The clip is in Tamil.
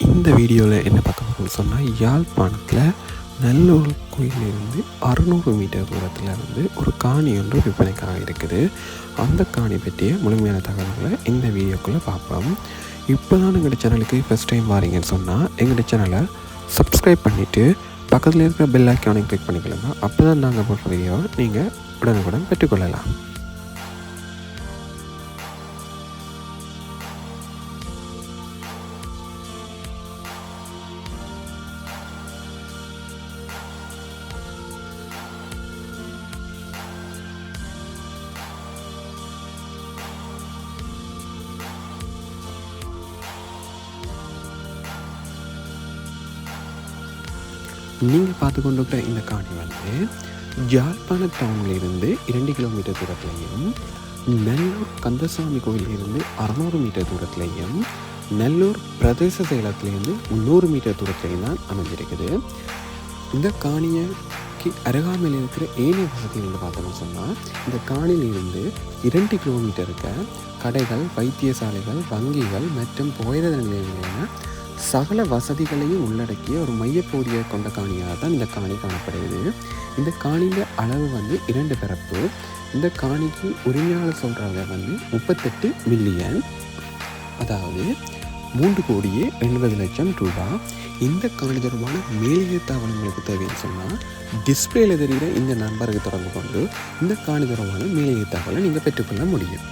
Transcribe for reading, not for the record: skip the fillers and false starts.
இந்த வீடியோவில் என்ன பார்க்க போகிறோம்னு சொன்னால், யாழ்ப்பாணத்தில் நல்லூர் கோயிலிருந்து 600 மீட்டர் தூரத்தில் வந்து ஒரு காணி ஒன்று விற்பனைக்காக இருக்குது. அந்த காணி பற்றிய முழுமையான தகவல்களை இந்த வீடியோக்குள்ளே பார்ப்போம். இப்போ தான் எங்களோட சேனலுக்கு ஃபஸ்ட் டைம் வாரீங்கன்னு சொன்னால் எங்களோட சேனலை சப்ஸ்கிரைப் பண்ணிவிட்டு பக்கத்தில் இருக்கிற பெல் ஐக்கானை கிளிக் பண்ணிக்கலாங்க. அப்போ தான் நாங்கள் போடுற வீடியோவை நீங்கள் உடனுக்குடன் பெற்றுக்கொள்ளலாம். நீங்கள் பார்த்து கொண்டு இருக்கிற இந்த காணி வந்து யாழ்ப்பாண டவுன்லேருந்து 2 கிலோமீட்டர் தூரத்துலையும், நல்லூர் கந்தசாமி கோயிலிருந்து 600 மீட்டர் தூரத்துலையும், நல்லூர் பிரதேச செயலகத்திலேருந்து 300 மீட்டர் தூரத்துலையும் தான் அமைஞ்சிருக்குது. இந்த காணிக்கு அருகாமையில் இருக்கிற ஏனைய வசதிகள் பார்த்தோம்னு சொன்னால், இந்த காணியிலிருந்து 2 கிலோமீட்டருக்கு கடைகள், வைத்தியசாலைகள், வங்கிகள் மற்றும் புகையிரத நிலையங்கள் சகல வசதிகளையும் உள்ளடக்கிய ஒரு மையப்பகுதியை கொண்ட காணியாக தான் இந்த காணி காணப்படுகிறது. இந்த காணியில் அளவு வந்து 2 பரப்பு. இந்த காணிக்கு உரிமையாளர் சொல்கிறத வந்து 38 மில்லியன், அதாவது 3,70,00,000 ரூபாய். இந்த காணி தொடர்பான மேலிய தகவல்களுக்கு தேவைன்னு சொன்னால் டிஸ்பிளேல தெரிகிற இந்த நம்பருக்கு தொடர்பு கொண்டு இந்த காணி தொடர்பான மேலிய தகவலை நீங்கள் பெற்றுக்கொள்ள முடியும்.